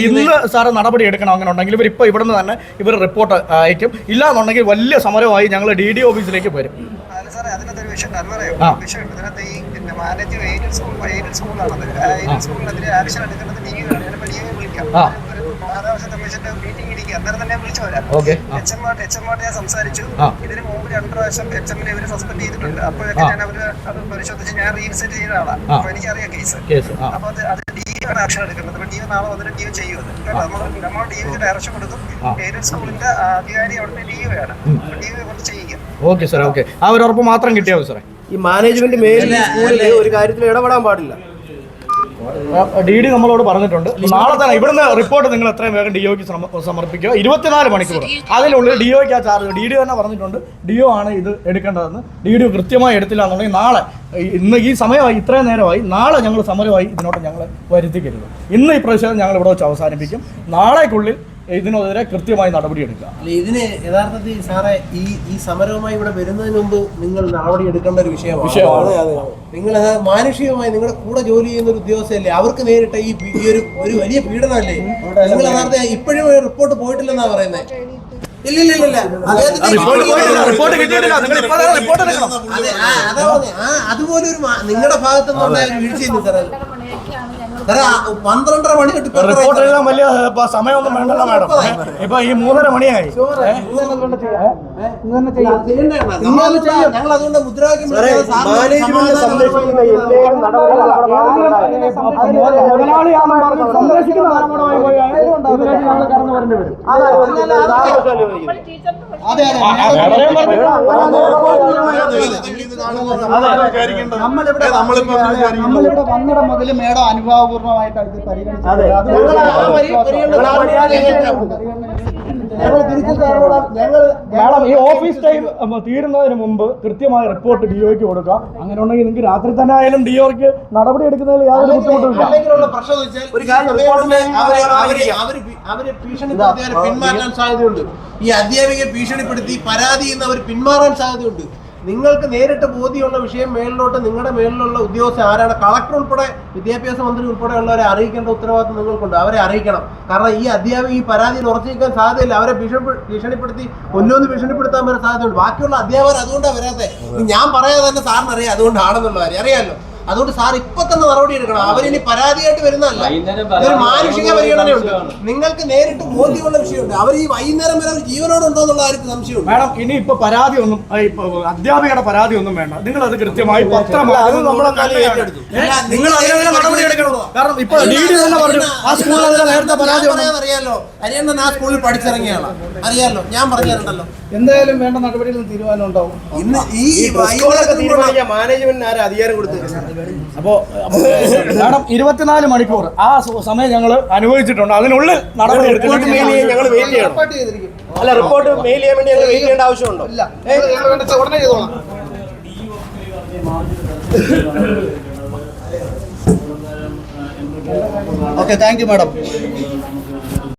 ഇന്ന് സാറ് നടപടി എടുക്കണം. അങ്ങനെ ഉണ്ടെങ്കിൽ ഇവരിപ്പോൾ ഇവിടുന്ന് തന്നെ ഇവർ റിപ്പോർട്ട് അയക്കും. ഇല്ലാന്നുണ്ടെങ്കിൽ വലിയ സമരമായി ഞങ്ങൾ DD ഓഫീസിലേക്ക് വരും. അതിനകത്തൊരു വിഷയം ഇതിനകത്ത് ഈ മാനേജ് എയ്ഡഡ് സ്കൂളാണത്. എയ്ഡഡ് സ്കൂളിനെതിരെ ആക്ഷൻ എടുക്കുന്നത് DO വിളിക്കാം. മഹാരാഷ്ട്ര കമ്മീഷന്റെ മീറ്റിംഗ് ഇരിക്കുക. അന്നേരം തന്നെ വിളിച്ചവരാ. HM ഞാൻ സംസാരിച്ചു. ഇതിന് മുമ്പ് 2 പ്രാവശ്യം HM ഇവര് സസ്പെൻഡ് ചെയ്തിട്ടുണ്ട്. അപ്പോഴൊക്കെ ഞാൻ അവര് അത് പരിശോധിച്ച് ഞാൻ റീസെറ്റ് ചെയ്ത ആളാണ്. അപ്പൊ എനിക്കറിയാം കേസ്. അപ്പൊ അത് DO ആണ് ആക്ഷൻ എടുക്കുന്നത്. DO നാളെ വന്നിട്ട് DO ചെയ്യുന്നത്. നമ്മൾ DOക്ക് ഡയറക്ഷൻ കൊടുക്കും. എയ്ഡഡ് സ്കൂളിന്റെ അധികാരി അവിടുത്തെ DO ആണ്. DO കൊണ്ട് ചെയ്യുക. Okay sir, okay. ആ ഒരു ഉറപ്പ് മാത്രം കിട്ടിയാൽ മതി സാറേ. ഈ മാനേജ്മെന്റ് മേലിൽ സ്കൂളിൽ ഒരു കാര്യത്തിൽ ഇടപെടാൻ പാടില്ല. DD നമ്മളോട് പറഞ്ഞിട്ടുണ്ട്. നാളെ തന്നെ ഇവിടുന്ന് റിപ്പോർട്ട് നിങ്ങൾ എത്രയും വേഗം DOക്ക് സമർപ്പിക്കുക. 24 മണിക്കൂർ അതിനുള്ളിൽ DOക്ക് ആ ചാർജ്. DD തന്നെ പറഞ്ഞിട്ടുണ്ട് DO ആണ് ഇത് എടുക്കേണ്ടതെന്ന്. DD കൃത്യമായി എടുത്തില്ല എന്നുണ്ടെങ്കിൽ നാളെ, ഇന്ന് ഈ സമയമായി, ഇത്രയും നേരമായി, നാളെ ഞങ്ങൾ സമരമായി ഇതിനോട്ട് ഞങ്ങൾ വരുത്തിക്കരുത്. ഇന്ന് ഈ പ്രതിഷേധം ഞങ്ങൾ ഇവിടെ വെച്ച് അവസാനിപ്പിക്കും. നാളേക്കുള്ളിൽ ഇതിനെതിരെ കൃത്യമായി നടപടിയെടുക്കുക. ഇതിന് യഥാർത്ഥത്തിൽ സാറേ ഈ സമരവുമായി ഇവിടെ വരുന്നതിന് മുമ്പ് നിങ്ങൾ നടപടി എടുക്കേണ്ട ഒരു വിഷയമാണ്. നിങ്ങൾ മാനുഷികമായി നിങ്ങളുടെ കൂടെ ജോലി ചെയ്യുന്ന ഒരു ഉദ്യോഗസ്ഥയല്ലേ, അവർക്ക് നേരിട്ട ഈ ഒരു വലിയ പീഡനമല്ലേ. നിങ്ങൾ യഥാർത്ഥ ഇപ്പോഴും റിപ്പോർട്ട് പോയിട്ടില്ലെന്നാ പറയുന്നത്. ഇല്ല അതുപോലെ ഒരു നിങ്ങളുടെ ഭാഗത്തുനിന്നുണ്ടായ ഒരു വീഴ്ച സാറേ. 12:30 മണി റിപ്പോർട്ട് എഴുതാൻ വലിയ സമയമൊന്നും വേണ്ടല്ലോ മാഡം. ഇപ്പൊ ഈ 3:30 മണിയായി. ഞങ്ങൾ അതുകൊണ്ട് മുദ്രാവാക്യം നമ്മളിവിടെ വന്നിടം മുതൽ മേഡം അനുഭാവപൂർവ്വമായിട്ട് ഇത് പരിഗണിച്ചത്. ഈ ഓഫീസ് ടൈം തീരുന്നതിന് മുമ്പ് കൃത്യമായ റിപ്പോർട്ട് DOക്ക് കൊടുക്കുക. അങ്ങനെ ഉണ്ടെങ്കിൽ നിങ്ങൾക്ക് രാത്രി തന്നെ ആയാലും DOക്ക് നടപടി എടുക്കുന്നതിൽ യാതൊരു ബുദ്ധിമുട്ടില്ല. അവര് ഭീഷണിപ്പെടുത്തി പിന്മാറാൻ സാധ്യതയുണ്ട്. ഈ അധ്യാപികയെ ഭീഷണിപ്പെടുത്തി പരാതി എന്ന് അവർ പിന്മാറാൻ സാധ്യതയുണ്ട്. നിങ്ങൾക്ക് നേരിട്ട് ബോധ്യമുള്ള വിഷയം മേളിലോട്ട് നിങ്ങളുടെ മേളിലുള്ള ഉദ്യോഗസ്ഥർ ആരാണ്, കളക്ടർ ഉൾപ്പെടെ വിദ്യാഭ്യാസ മന്ത്രി ഉൾപ്പെടെയുള്ളവരെ അറിയിക്കേണ്ട ഉത്തരവാദിത്വം നിങ്ങൾക്കുണ്ട്. അവരെ അറിയിക്കണം. കാരണം ഈ അധ്യാപിക ഈ പരാതിയിൽ ഉറച്ചു നിൽക്കാൻ സാധ്യതയില്ല. അവരെ ഭീഷണിപ്പെടുത്തി കൊല്ലൊന്ന് ഭീഷണിപ്പെടുത്താൻ വരെ സാധ്യതയുണ്ട്. ബാക്കിയുള്ള അധ്യാപകർ അതുകൊണ്ടാണ് വരാതെ. ഞാൻ പറയാതെ തന്നെ സാറിന് അറിയാം അതുകൊണ്ടാണെന്നുള്ള കാര്യം അറിയാമല്ലോ. അതുകൊണ്ട് സാർ ഇപ്പൊ തന്നെ നടപടി എടുക്കണം. അവരിനി പരാതിയായിട്ട് വരുന്നതല്ല, ഇതൊരു മാനുഷിക പരിഗണനയുണ്ട്. നിങ്ങൾക്ക് നേരിട്ട് ബോധ്യമുള്ള വിഷയമുണ്ട്. അവർ ഈ വൈകുന്നേരം വരെ ജീവനോടുണ്ടോ എന്നുള്ള ആർക്ക് സംശയമുണ്ട്. മാഡം ഇനി ഇപ്പൊ പരാതി ഒന്നും, അധ്യാപികയുടെ പരാതി ഒന്നും വേണ്ട. നിങ്ങൾ അത് കൃത്യമായി പത്രം നിങ്ങൾ നടപടി എടുക്കണം. കാരണം ഇപ്പൊ DD തന്നെ പറഞ്ഞു ആ സ്കൂളിൽ നേരത്തെ പരാതി അറിയാലോ. ഹരിയണ്ണൻ ആ സ്കൂളിൽ പഠിച്ചിറങ്ങിയാണ്, അറിയാലോ. ഞാൻ പറഞ്ഞിട്ടുണ്ടല്ലോ. എന്തായാലും വേണ്ട നടപടിയിൽ തീരുമാനം ഉണ്ടാവും. ഇന്ന് ഈ മാനേജ്മെന്റിന് ആരും അധികാരം കൊടുത്തു. അപ്പോ മാഡം 24 മണിക്കൂർ ആ സമയം ഞങ്ങൾ അനുഭവിച്ചിട്ടുണ്ട്. അതിനുള്ളിൽ നടപടി എടുക്കണം. ഞങ്ങൾ വെയിറ്റ് ചെയ്യണം. അല്ല, റിപ്പോർട്ട് മെയിൽ ചെയ്യാൻ വേണ്ടി ഞങ്ങൾ വെയിറ്റ് ചെയ്യേണ്ട ആവശ്യമുണ്ടോ? ഇല്ല, ഉടനെ ചെയ്തോളാം. Okay, thank you madam.